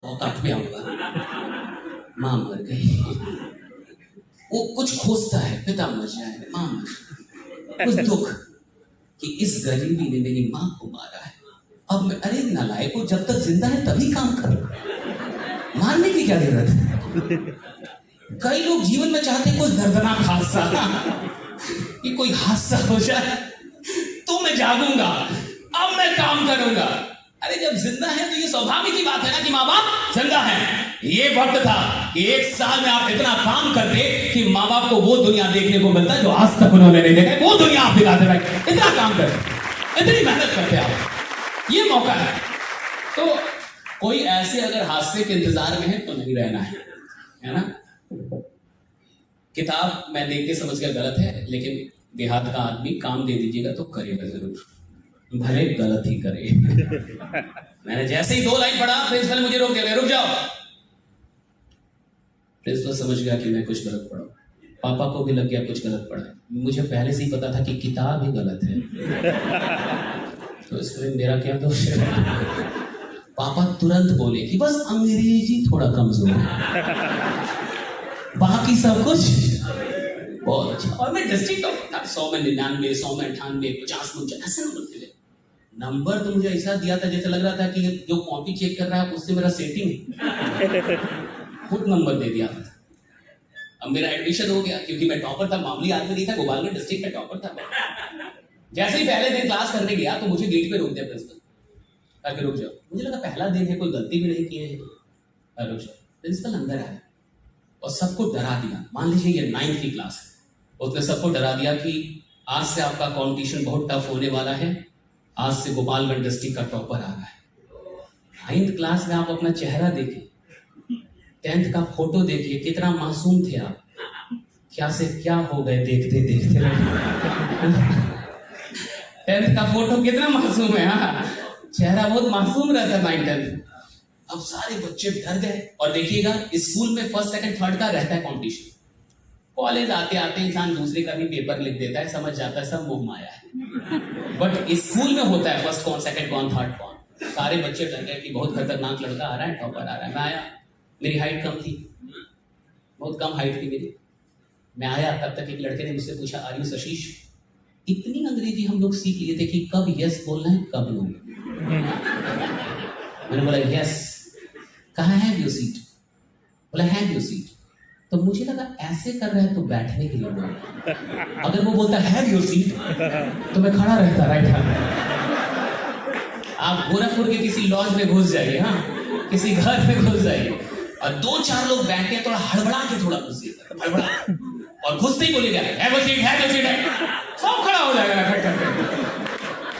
औकात में आऊंगा। माँ मर गई। वो कुछ खोजता है, पिता मर जाए, माँ मर, कुछ दुख कि इस गरीबी ने मेरी माँ को मारा है। अब मैं, अरे नालायक को, जब तक जिंदा है तभी काम करो, मारने की क्या जरूरत है। कई लोग जीवन में चाहते हैं कुछ दर्दनाक हादसा, कि कोई हादसा हो जाए तो मैं जागूंगा, अब मैं काम करूंगा। अरे जब जिंदा है तो ये स्वाभाविक की बात है ना कि माँ बाप जिंदा है। ये वक्त था कि 1 साल में आप इतना काम करते कि माँ बाप को वो दुनिया देखने को मिलता है जो आज तक उन्होंने नहीं देखा। वो दुनिया आप दिखाते भाई, इतना काम करते, इतनी मेहनत करते आप, ये मौका है। तो कोई ऐसे अगर हादसे के इंतजार में है तो नहीं रहना है ना। किताब मैं देख के समझ गया गलत है, लेकिन देहात का आदमी काम दे दीजिएगा तो करेगा जरूर, भले गलत ही करे। मैंने जैसे ही 2 लाइन पढ़ा, प्रिंसिपल ने मुझे रोक दिया, रुक जाओ। प्रिंसिपल समझ गया कि मैं कुछ गलत पढ़ा, पापा को भी लग गया कुछ गलत पढ़ा है। मुझे पहले से ही पता था कि किताब ही गलत है, तो इसमें मेरा क्या दोष है। पापा तुरंत बोले कि बस अंग्रेजी थोड़ा कमजोर है, बाकी सब कुछ बहुत अच्छा। और मैं डिस्ट्रिक्ट टॉपर था, 100 में 99, 100 में 98, 50 में 49 ऐसे नंबर मिले। नंबर तो मुझे ऐसा दिया था जैसे लग रहा था कि जो कॉपी चेक कर रहा है उससे मेरा सेटिंग खुद नंबर दे दिया था। अब मेरा एडमिशन हो गया क्योंकि मैं टॉपर था, मामूली आदमी नहीं था, गोपालगंज डिस्ट्रिक्ट में टॉपर था। जैसे ही पहले दिन क्लास करने गया तो मुझे गेट पे रोक दिया प्रिंसिपल, ताकि रुक जाओ। मुझे लगा पहला दिन है, कोई गलती भी नहीं की है, रुक जाओ। प्रिंसिपल अंदर आया और सबको डरा दिया। मान लीजिए ये 9th की क्लास है, उसने सबको डरा दिया कि आज से आपका कंपटीशन बहुत टफ होने वाला है, आज से गोपालगंज डिस्ट्रिक्ट का टॉपर आ रहा है। 9th क्लास में आप अपना चेहरा देखिए, 10th का फोटो देखिए, कितना मासूम थे आप, क्या से क्या हो गए देखते देखते। 10th का फोटो कितना मासूम है, हाँ, चेहरा बहुत मासूम रहता है 9th 10th। अब सारे बच्चे डर गए। और देखिएगा स्कूल में 1st, 2nd, 3rd का रहता है कंपटीशन। कॉलेज आते आते इंसान दूसरे का भी पेपर लिख देता है, समझ जाता है सब मोह माया है। बट स्कूल में होता है 1st कौन, 2nd कौन, 3rd कौन। सारे बच्चे डर गए कि बहुत खतरनाक लड़का आ रहा है, टॉपर आ रहा है। मैं आया, मेरी हाइट कम थी, बहुत कम हाइट थी मेरी। मैं आया तब तक एक लड़के ने मुझसे पूछा, आर यू सशीश? इतनी अंग्रेजी हम लोग सीख लिए थे कि कब यस बोलना है कब नो। मैंने बोला यस। कहाँ है योर सीट? बोला हैव योर सीट। तो मुझे लगा ऐसे कर रहा है तो बैठने के लिए बोल, अगर वो बोलता हैव योर सीट तो मैं खड़ा रहता राइट हैंड। आप गोरखपुर के किसी लॉज में घुस जाइए, हाँ, किसी घर में घुस जाइए और 2-4 लोग बैठे हैं, थोड़ा हड़बड़ा के थोड़ा घुसिए, हड़बड़ा, और घुसते ही बोलिएगा have your seat, have your seat, सब खड़ा हो जाएगा खट खट।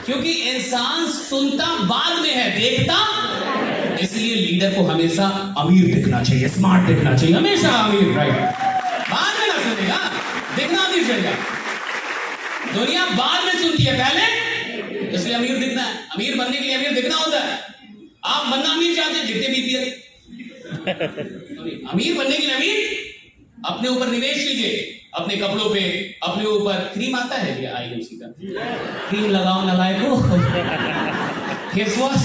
क्योंकि इंसान सुनता बाद में है, देखता। इसलिए लीडर को हमेशा अमीर दिखना चाहिए, स्मार्ट दिखना चाहिए, हमेशा अमीर, राइट। बाद में ना सुनेगा, दिखना अमीर चाहिए। दुनिया बाद में सुनती है, पहले, इसलिए अमीर दिखना है। अमीर बनने के लिए अमीर दिखना होता है। आप बनना अमीर चाहते हैं, दिखते बीपीएल। अमीर बनने के लिए अमीर अपने ऊपर निवेश कीजिए, अपने कपड़ों पे, अपने ऊपर। क्रीम आता है ये आईएमसी का, क्रीम लगाओ नालायको, फेस वॉश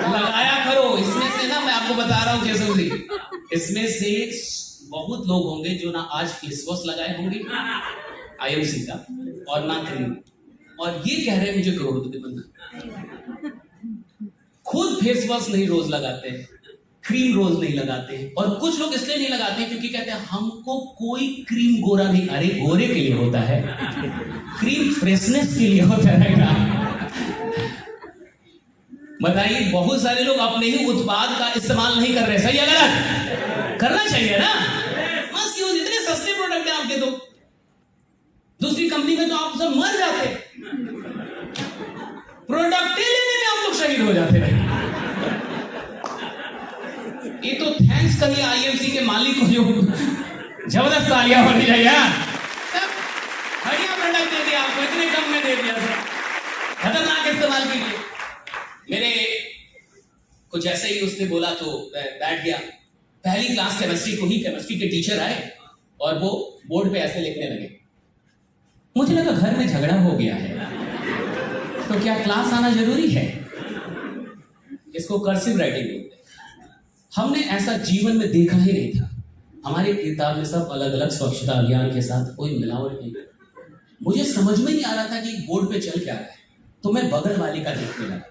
लगाया करो। इसमें से ना, मैं आपको बता रहा हूँ कैसे, इसमें से बहुत लोग होंगे जो ना आज फेस वॉश लगाए होंगे आईएमसी का और ना क्रीम, और ये कह रहे हैं मुझे करोड़पति बनना। खुद फेस वॉश नहीं रोज लगाते, क्रीम रोज नहीं लगाते, और कुछ लोग इसलिए नहीं लगाते क्योंकि कहते हैं हमको कोई क्रीम गोरा नहीं। अरे गोरे के लिए होता है क्रीम, फ्रेशनेस के लिए होता है। बताइए, बहुत सारे लोग अपने ही उत्पाद का इस्तेमाल नहीं कर रहे, सही है गलत? करना चाहिए ना। बस यूज, इतने सस्ते प्रोडक्ट है आपके, तो दूसरी कंपनी में तो आप सब मर जाते, प्रोडक्ट लेने में आप लोग शहीद हो जाते रहे। ये तो थैंक्स करिए आईएमसी के मालिक को, जो जबरदस्त तालियां होनी चाहिए। बढ़िया प्रोडक्ट दे दिया आपको, इतने कम में दे दिया, खतरनाक इस्तेमाल कीजिए। मेरे कुछ ऐसे ही उसने बोला तो बैठ गया। पहली क्लास केमिस्ट्री को ही केमिस्ट्री के टीचर आए और वो बोर्ड पे ऐसे लिखने लगे। मुझे लगा घर में झगड़ा हो गया है, तो क्या क्लास आना जरूरी है? इसको कर्सिव राइटिंग बोलते हैं। हमने ऐसा जीवन में देखा ही नहीं था। हमारी किताब में सब अलग अलग स्वच्छता अभियान के साथ कोई मिलावट नहीं। मुझे समझ में नहीं आ रहा था कि बोर्ड पे चल क्या रहा है, तो मैं बगल वाले का देखने लगा,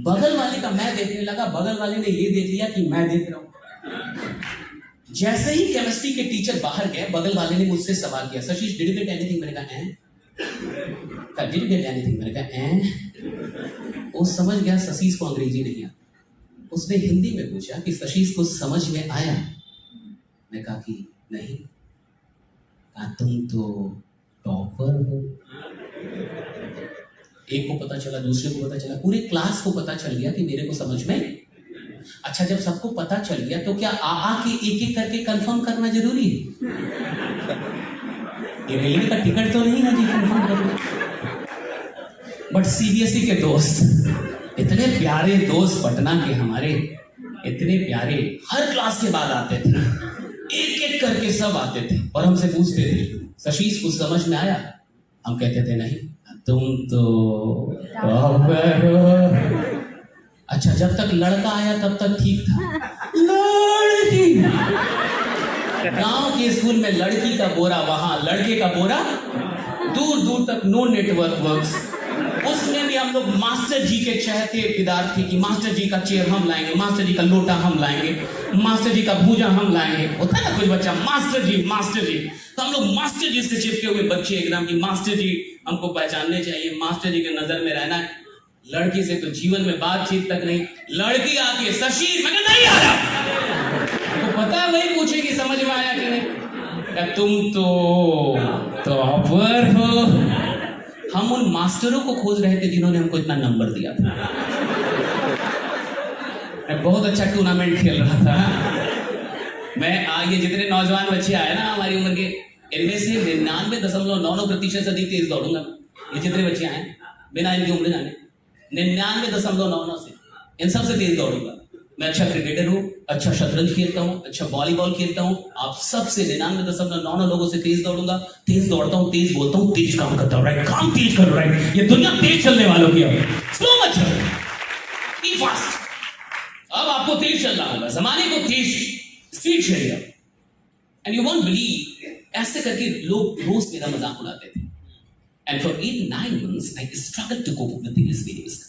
बगल वाले का मैं देखने लगा, बगल वाले ने ये देख लिया कि मैं देख रहा हूं। जैसे ही केमिस्ट्री के टीचर बाहर गए, बगल वाले ने मुझसे सवाल किया, सशीश डिड यू गेट एनीथिंग? मैंने कहा डिड यू गेट एनीथिंग? मैंने कहा वो समझ गया सशीश को अंग्रेजी नहीं आता। उसने हिंदी में पूछा कि सशीश को समझ में आया? मैं कहा कि नहीं। कहा तुम तो टॉपर हो। एक को पता चला, दूसरे को पता चला, पूरे क्लास को पता चल गया कि मेरे को समझ में। अच्छा, जब सबको पता चल गया तो क्या आ के एक एक करके कंफर्म करना जरूरी है? ये रेलवे का टिकट तो नहीं है जी कंफर्म करना। बट सीबीएसई के दोस्त, इतने प्यारे दोस्त पटना के हमारे, इतने प्यारे, हर क्लास के बाद आते थे, एक एक करके सब आते थे और हमसे पूछते थे सशीश कुछ समझ में आया? हम कहते थे नहीं। तुम तो टॉपर हो। अच्छा, जब तक लड़का आया तब तक ठीक था। लड़की, गांव के स्कूल में लड़की का बोरा वहां, लड़के का बोरा दूर दूर तक, नो नेटवर्क वर्क्स। उसमें भी हम लोग मास्टर जी के चाहते विद्यार्थी कि मास्टर जी का चेयर हम लाएंगे, मास्टर जी का लोटा हम लाएंगे, मास्टर जी का भूजा हम लाएंगे। होता है ना कुछ बच्चा मास्टर जी मास्टर जी, तो हम लोग मास्टर जी से चिपके हुए बच्चे एकदम कि मास्टर जी हमको पहचानने चाहिए, मास्टर जी के नजर में रहना है। लड़की से तो जीवन में बातचीत तक नहीं। लड़की आके सशीश, मैंने नहीं आ रहा, तो पता है वही पूछे कि समझ में आया कि नहीं। तुम तो टॉपर हो। हम उन मास्टरों को खोज रहे थे जिन्होंने हमको इतना नंबर दिया था। मैं बहुत अच्छा टूर्नामेंट खेल रहा था। मैं आगे जितने नौजवान बच्चे आए ना हमारी उम्र के, इनमें से 99.99% अधिक तेज दौड़ूंगा। ये जितने बच्चे आए बिना इनकी उम्र जाने, 99.99 से इन सबसे तेज दौड़ूंगा। मैं अच्छा क्रिकेटर हूँ, अच्छा शतरंज खेलता हूँ, अच्छा वॉलीबॉल खेलता हूँ। आप सबसे 99.99 लोगों से तेज दौड़ूंगा, तेज दौड़ता हूँ, तेज बोलता हूँ, तेज काम करता हूँ। राइट, काम तेज करो। राइट, ये दुनिया तेज चलने वालों की है। स्लो मत चलो, बी फास्ट। अब आपको तेज चलना होगा, जमाने को तेज स्पीड चाहिए। एंड यू वोंट बिलीव, ऐसे करके लोग रोज मेरा मजाक उड़ाते थे। And for 8-9 months I struggled to cope with English medium.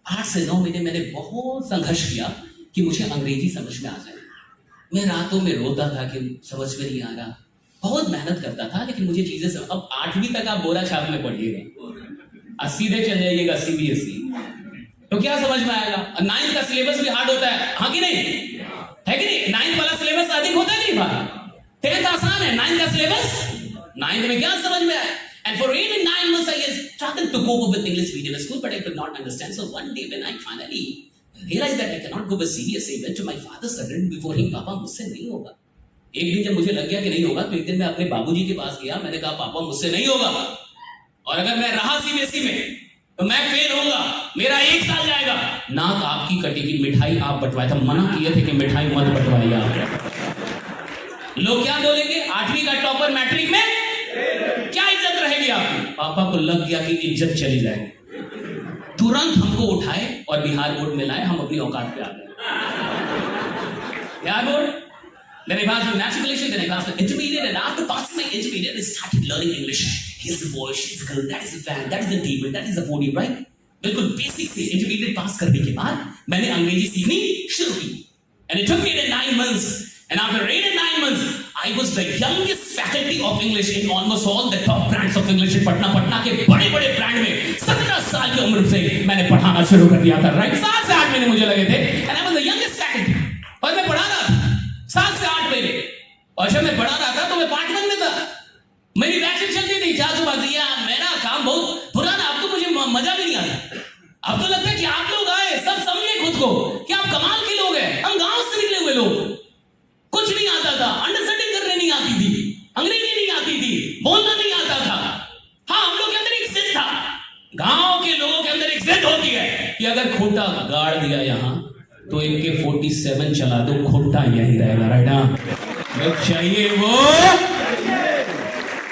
8 से 9 महीने मैंने बहुत संघर्ष किया कि मुझे अंग्रेजी समझ में आ जाए। मैं रातों में रोता था कि समझ में नहीं आ रहा, बहुत मेहनत करता था लेकिन मुझे चीजें समझ। अब 8वीं तक आप बोरा छाप में पढ़िएगा, सीधे चल जाइएगा सीबीएसई, तो क्या समझ में आएगा? 9th का सिलेबस भी हार्ड होता है, हाँ कि नहीं? है कि नहीं? 9th वाला सिलेबस अधिक होता है नहीं भाई? 10th आसान है, 9th का सिलेबस, 9th में क्या समझ में आया? And for 8 and 9 months, I started to cope with English medium school, but I could not understand. So one day when I finally realized that I cannot go with CBSE, I went to my father, suddenly before him, पापा मुझसे नहीं होगा। एक दिन जब मुझे लग गया कि नहीं होगा, तो एक दिन मैं अपने बाबूजी के पास गया, मैंने कहा पापा मुझसे नहीं होगा, और अगर मैं रहा CBSE में तो मैं फेल होऊंगा, मेरा 1 साल जाएगा। नाक आपकी कटेगी, मिठाई आप बंटवाए थे, मना किए थे कि मिठाई मत बंटवाइए आप। लोग क्या बोलेंगे? 8वीं का टॉपर मैट्रिक में क्या इज्जत रहेगी आपकी? पापा को लग गया कि इज्जत चली जाएगी, तुरंत हमको उठाए और बिहार बोर्ड में लाए। हम अपनी औकात पे आ गए। Bihar board, then I passed my matriculation, then I passed my intermediate, and after passing my intermediate, I started learning English. Here's the boy, she's the girl, that is the fan, that is the table, that is the podium, right? बिल्कुल basic से intermediate pass करने के बाद मैंने अंग्रेजी सीखनी शुरू की, and it took me 9 months. And after 8 and 9 months, I was the youngest faculty of English in almost all the top brands of English in Patna के बड़े-बड़े ब्रांड में 17 साल की उम्र से मैंने पढ़ाना शुरू कर दिया था। राइट, 7 से 8 महीने मुझे लगे थे, and I was the youngest faculty, और मैं पढ़ा रहा था 7 से 8 महीने। और जब मैं पढ़ा रहा था तो मैं पार्ट 1 में था, मेरी बैचें चलती थी 400 मेरा काम बहुत पुराना, अब तो मुझे मजा भी नहीं आता। अब तो लगता है कि आप लोग आए, सब समझे खुद को कि आप कमाल के लोग हैं। हम गांव से निकले हुए लोग, कुछ नहीं आता था, अंडरस्टैंडिंग करने नहीं आती थी, अंग्रेजी नहीं आती थी, बोलना नहीं आता था। हाँ, हम लोग के अंदर एक जिद था, गांव के लोगों के अंदर एक जिद होती है कि अगर खोटा गाड़ दिया यहाँ तो इनके 47 चला दो, खोटा यही रहेगा। राइट, हाँ, चाहिए वो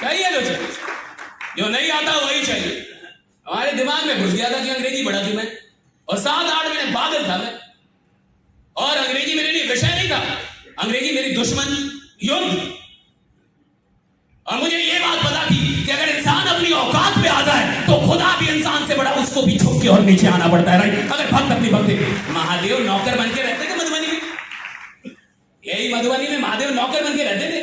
चाहिए, जो नहीं आता वही चाहिए। हमारे दिमाग में घुस गया था कि अंग्रेजी पढ़ा थी मैं, और 7-8 महीने पागल था मैं, और अंग्रेजी मेरे लिए विषय अंग्रेजी मेरी दुश्मन, युद्ध। और मुझे ये बात पता थी कि अगर इंसान अपनी औकात पे आ जाए तो खुदा भी इंसान से बड़ा, उसको भी झुक के और नीचे आना पड़ता है, राइट? अगर भक्त अपनी भक्ति, महादेव नौकर बन के रहते थे मधुबनी में, यही मधुबनी में महादेव नौकर बन के रहते थे।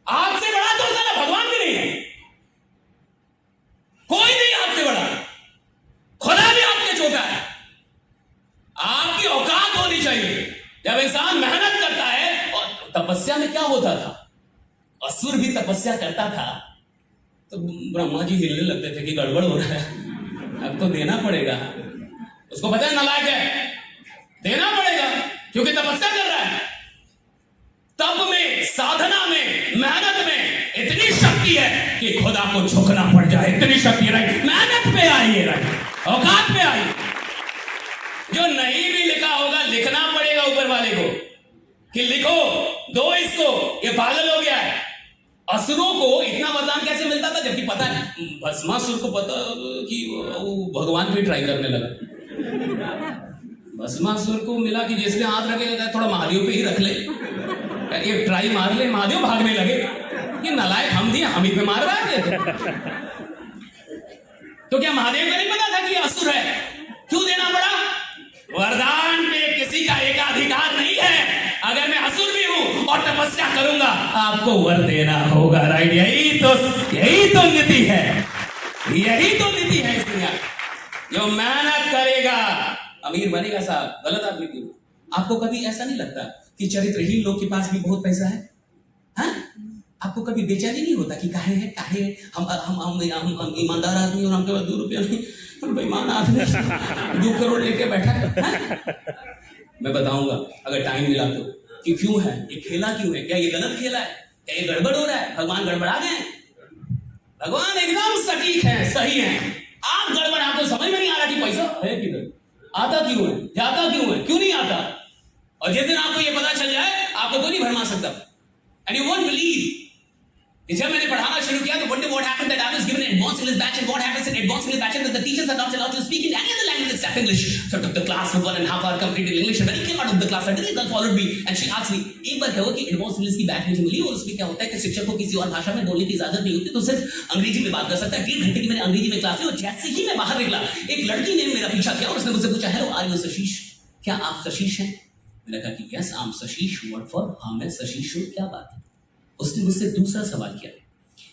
आपसे बड़ा तो साला भगवान भी नहीं है, कोई नहीं आपसे बड़ा, खुदा भी आपसे छोटा है। आपकी औकात होनी चाहिए। जब इंसान मेहनत करता है, और तपस्या में क्या होता था, असुर भी तपस्या करता था तो ब्रह्मा जी हिलने लगते थे कि गड़बड़ हो रहा है, अब तो देना पड़ेगा। उसको पता है नालायक है, देना पड़ेगा क्योंकि तपस्या कर रहा है। तप में, साधना में, मेहनत में इतनी शक्ति है कि खुदा को झुकना पड़ जाए, इतनी शक्ति है, राइट? मेहनत पे आइए, राइट? औकात पे आइए। जो नहीं भी लिखा होगा लिखना पड़ेगा ऊपर वाले को कि लिखो, दो इसको, ये पागल हो गया है। असुरों को इतना वरदान कैसे मिलता था, जबकि पता है भस्मासुर को पता कि वो भगवान पे ट्राई करने लगा। भस्मासुर को मिला कि जिसमें हाथ रखेगा थोड़ा महादेव पे ही रख ले, ये ट्राई मार ले, महादेव भागने लगे। ये नालायक हम दिए, हम ही पे मार रहा है। तो क्या महादेव को नहीं पता था कि असुर है? क्यों देना पड़ा? वरदान पे किसी का एकाधिकार नहीं है। अगर मैं असुर भी हूं और तपस्या करूंगा, आपको वर देना होगा, राइट? यही तो नीति है, यही तो नीति है इस दुनिया। जो मेहनत करेगा अमीर बनेगा। साहब गलत आदमी क्यों? आपको कभी ऐसा नहीं लगता कि चरित्रहीन लोग के पास भी बहुत पैसा है? हाँ? आपको कभी बेचैनी नहीं होता कि काहे हम ईमानदार आदमी और हमके पास 2 रुपया नहीं, हम बेईमान आदमी 2 करोड़ लेके बैठा है? मैं बताऊंगा अगर टाइम मिला तो कि क्यों है ये खेला, क्यों है, क्या ये गलत खेला है, क्या ये गड़बड़ हो रहा है, भगवान गड़बड़ा गए हैं? भगवान एकदम सटीक है, सही है। आप गड़बड़, आपको समझ में नहीं आ रहा कि पैसा है किधर, आता क्यों है, जाता क्यों है, क्यों नहीं आता। और जिस दिन आपको ये पता चल जाए, आपको कोई नहीं भरमा सकता। And you won't believe. जब मैंने पढ़ाना शुरू किया तो one day what happened that I was given an advanced English batch, and what happens in advanced English batch that the teachers are not allowed to speak in any other language except English. So I took the class for 1.5 hours, completed English, and when I came out of the class, suddenly a girl followed me and she asked me, एक बार क्या हुआ कि advanced English की batch मुझे मिली और उसमें क्या होता है कि शिक्षक को किसी और भाषा में बोलने की इजाजत नहीं होती, तो सिर्फ अंग्रेजी में बात कर सकता है। 1.5 घंटे की मैंने अंग्रेजी में क्लास ली और जैसे ही मैं बाहर निकला, एक लड़की ने मेरा पीछा किया और उसने मुझसे पूछा, हेलो आर यू सशीश, क्या आप सशीश हैं? मैंने कहा कि yes I am Sashish. What for? हाँ मैं सशीश हूँ, क्या बात है? उसने मुझसे दूसरा सवाल किया,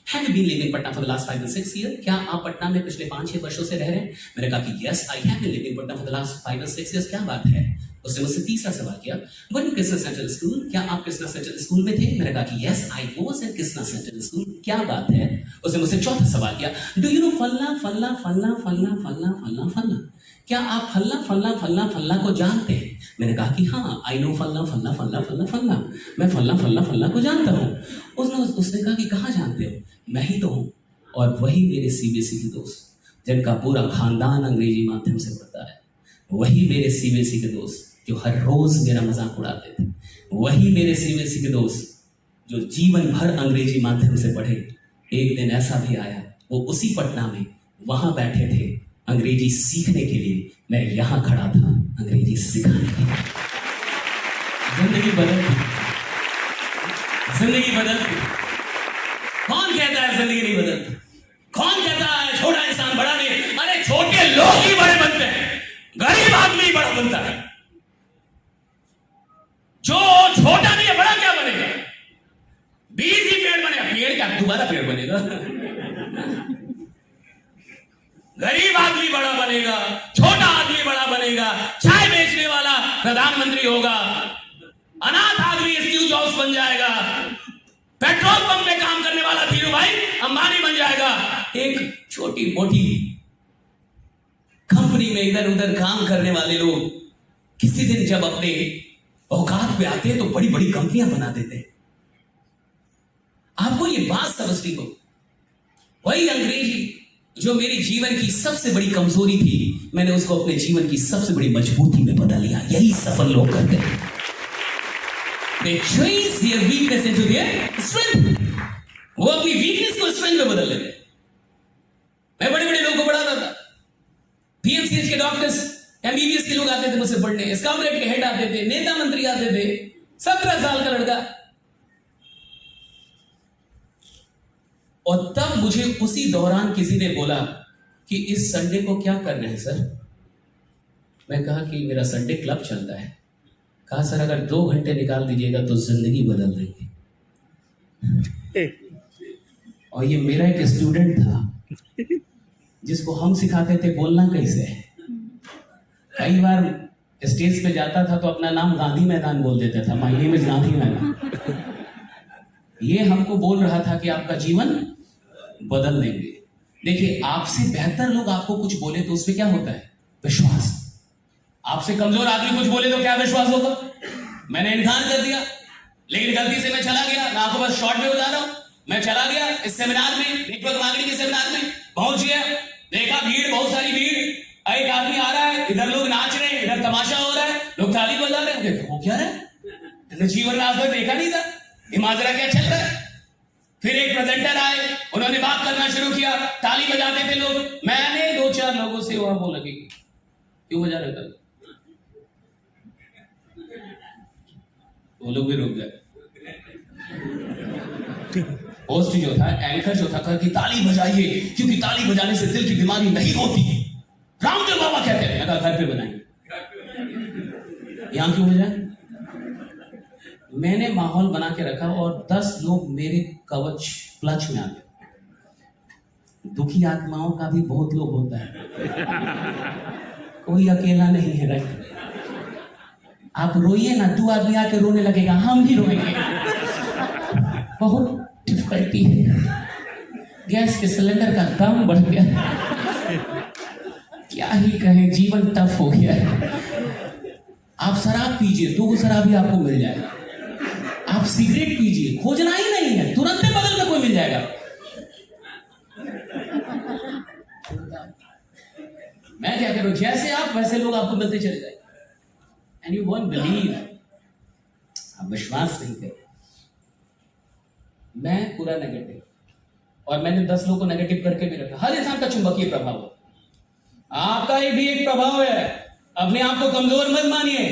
Have you been living in Patna for the last 5 to 6 years? क्या आप पटना में पिछले 5-6 वर्षों से रह रहे हैं? मैंने कहा कि yes, I have been living in Patna for the last 5 or 6 years. क्या बात है? उसने मुझसे तीसरा सवाल किया, Were you Krishna Central School? क्या आप कृष्णा सेंट्रल स्कूल में थे? मैंने कहा कि yes, I was at Krishna Central School. क्या बात है? उसने मुझसे चौथा सवाल किया, Do you know फल्ला फल्ला फल्ला फल्ला फल्ला फल्ला फल्ला? क्या आप फल्ला फल्ला फल्ला फल्ला को जानते हैं? मैंने कहा कि हाँ, आई नो फल्ला फल्ला फल्ला फल्ला फल्ला, मैं फल्ला फल्ला फल्ला को जानता हूँ। उसने कहा कि कहाँ जानते हो? मैं ही तो हूँ। और वही मेरे सीबीएसई के दोस्त जिनका पूरा खानदान अंग्रेजी माध्यम से पढ़ता है, वही मेरे सीबीएसई के दोस्त जो हर रोज मेरा मजाक उड़ाते थे, वही मेरे सीबीएसई के दोस्त जो जीवन भर अंग्रेजी माध्यम से पढ़े। एक दिन ऐसा भी आया, वो उसी पटना में वहां बैठे थे अंग्रेजी सीखने के लिए, मैं यहां खड़ा था अंग्रेजी सिखाने के लिए। जिंदगी बदलती, जिंदगी बदलती। कौन कहता है जिंदगी नहीं बदलती? कौन कहता है छोटा इंसान बड़ा नहीं? अरे छोटे लोग ही बड़े बनते हैं, गरीब आदमी बड़ा बनता है। जो छोटा नहीं है बड़ा क्या बनेगा? बीज ही पेड़ बनेगा, पेड़ क्या दोबारा पेड़ बनेगा? गरीब आदमी बड़ा बनेगा, छोटा आदमी बड़ा बनेगा, चाय बेचने वाला प्रधानमंत्री होगा, अनाथ आदमी स्टीव जॉब्स बन जाएगा, पेट्रोल पंप में काम करने वाला धीरू भाई अंबानी बन जाएगा। एक छोटी मोटी कंपनी में इधर उधर काम करने वाले लोग किसी दिन जब अपने औकात पे आते हैं तो बड़ी बड़ी कंपनियां बना देते हैं। आपको ये बात समझती हो? वही अंग्रेजी जो मेरी जीवन की सबसे बड़ी कमजोरी थी, मैंने उसको अपने जीवन की सबसे बड़ी मजबूती में बदल लिया। यही सफल लोग करते हैं। They change their weakness into their strength. वो अपनी वीकनेस को स्ट्रेंथ में बदल लेते हैं। मैं बड़े बड़े लोगों को पढ़ाता था, पीएमसीएच के डॉक्टर्स MBBS के लोग आते थे मुझसे पढ़ने, स्काउट गाइड के हेड आते थे, नेता मंत्री आते थे, 17 साल का लड़का। और तब मुझे उसी दौरान किसी ने बोला कि इस संडे को क्या कर रहे हैं सर? मैं कहा कि मेरा संडे क्लब चलता है। कहा सर अगर 2 घंटे निकाल दीजिएगा तो जिंदगी बदल देंगे। और ये मेरा एक स्टूडेंट था जिसको हम सिखाते थे बोलना कैसे है। कई बार स्टेज पे जाता था तो अपना नाम गांधी मैदान बोल देता था, माय नेम इज गांधी मैदान। ये हमको बोल रहा था कि आपका जीवन बदल देंगे। देखिए, आपसे बेहतर लोग आपको कुछ बोले तो उसमें क्या होता है? विश्वास। आपसे कमजोर आदमी कुछ बोले तो क्या विश्वास होगा? मैंने इनकार कर दिया, लेकिन गलती से मैं चला गया। मैं आपको बस शॉर्ट में बता रहा हूं, मैं चला गया इस सेमिनार में, नेटवर्क मार्केटिंग के सेमिनार में पहुंच गया, देखा भीड़, बहुत सारी भीड़, एक आदमी आ रहा है, इधर लोग नाच रहे हैं, इधर तमाशा हो रहा है, लोग ताली बजा रहे हैं। वो क्या रहा है? जीवन में आज तक देखा नहीं था, ये माजरा क्या चल रहा है? फिर एक प्रेजेंटर आए, उन्होंने बात करना शुरू किया, ताली बजाते थे लोग। मैंने 2-4 लोगों से वहां बोला कि क्यों बजा रहे थे? वो लोग भी रुक गए। होस्ट जो था, एंकर जो था, कहा कि ताली बजाइए क्योंकि ताली बजाने से दिल की बीमारी नहीं होती। रामदेव बाबा कहते हैं। अगर घर पे बनाएंगे, यहां क्यों बजाए? मैंने माहौल बना के रखा और 10 लोग मेरे कवच क्लच में आ गए। दुखी आत्माओं का भी बहुत लोग होता है, कोई अकेला नहीं है। राइट, आप रोइए ना, 2 आदमी आके रोने लगेगा, हम भी रोएंगे। बहुत डिफिकल्टी है, गैस के सिलेंडर का दाम बढ़ गया, क्या ही कहें, जीवन टफ हो गया है। आप शराब पीजिए, 2 शराब ही आपको मिल जाएगा। आप सिगरेट पीजिए, खोजना ही नहीं है, तुरंत बगल में कोई मिल जाएगा। मैं क्या करूं, जैसे आप वैसे लोग आपको मिलते चले जाएंगे। एंड यू वोंट बिलीव, आप विश्वास नहीं करें। मैं पूरा नेगेटिव, और मैंने 10 लोगों को नेगेटिव करके भी रखा। हर इंसान का चुंबकीय प्रभाव है, आपका भी एक प्रभाव है। अपने आप को कमजोर मत मानिए।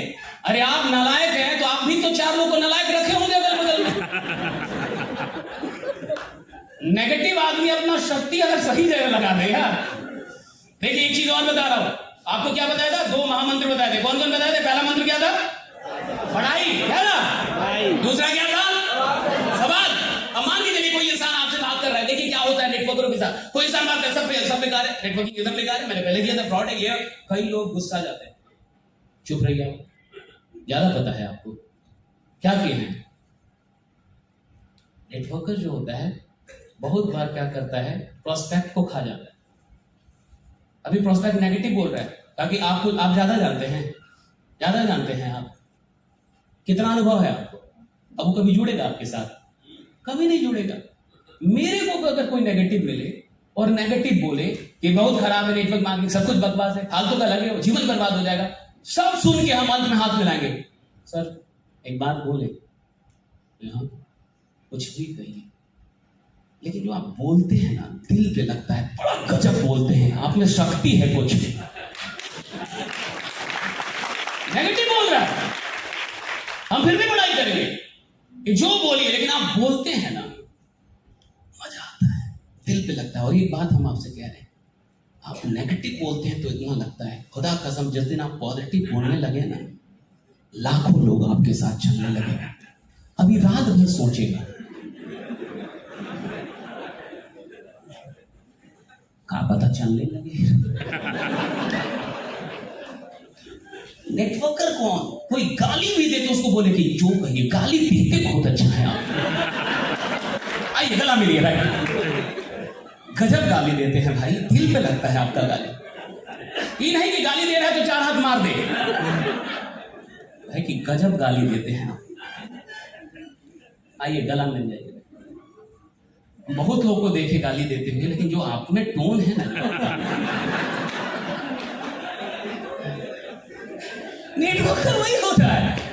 अरे आप नालायक हैं तो आप भी तो 4 लोगों को नालायक रखे होंगे अगल बगल में। नेगेटिव आदमी अपना शक्ति अगर सही जगह लगा देगा। देखिए, एक चीज और बता रहा हूं आपको। क्या बताया था? 2 महामंत्र बताए थे। कौन कौन बताए थे? पहला मंत्र क्या था? पढ़ाई, क्या था? दूसरा क्या था? सवाल। अब मान लीजिए कोई इंसान आपसे बात कर रहा है, देखिए क्या होता है नेटवर्करों के साथ। कोई इंसान बात कर, सब बेकार है, नेटवर्किंग एकदम बेकार है, मैंने पहले किया था, फ्रॉड है, ये। कई लोग गुस्सा जाते हैं। चुप रहिए, आप ज्यादा पता है आपको क्या किए हैं। नेटवर्कर जो होता है बहुत बार क्या करता है, प्रोस्पेक्ट को खा जाता है। अभी प्रोस्पेक्ट नेगेटिव बोल रहा है ताकि आप ज्यादा जानते हैं आप। कितना अनुभव है आपको? अब वो कभी जुड़ेगा आपके साथ? कभी नहीं जुड़ेगा। मेरे को अगर कोई नेगेटिव मिले और नेगेटिव बोले कि बहुत खराब है नेटवर्क मार्केटिंग, सब कुछ बकवास है, फालतू का लगे, जीवन बर्बाद हो जाएगा, सब सुन के हम अंत में हाथ मिलाएंगे। सर एक बात बोले, यहां कुछ भी कहिए, लेकिन जो आप बोलते हैं ना, दिल पे लगता है, बड़ा गजब बोलते हैं, आप में शक्ति है कुछ। नेगेटिव बोल रहा है, हम फिर भी पढ़ाई करेंगे कि जो बोलिए, लेकिन आप बोलते हैं ना, मजा आता है, दिल पे लगता है। और एक बात हम आपसे कह रहे हैं, आप नेगेटिव बोलते हैं तो इतना लगता है, खुदा कसम जिस दिन आप पॉजिटिव बोलने लगे ना, लाखों लोग आपके साथ चलने लगेगा। अभी रात भर सोचेगा, क्या पता चलने लगे। नेटवर्कर कौन? कोई गाली भी दे तो उसको बोले कि जो कहिए, गाली देते बहुत अच्छा है आप। आइए गला मिलिए भाई, गजब गाली देते हैं भाई, दिल पे लगता है आपका गाली। ये नहीं कि गाली दे रहा है तो 4 हाथ मार दे भाई, कि गजब गाली देते हैं आप। आइए गला मिल जाइए। बहुत लोगों को देखे गाली देते हुए, लेकिन जो आप में टोन है ना, नेटवर्कर वही होता है।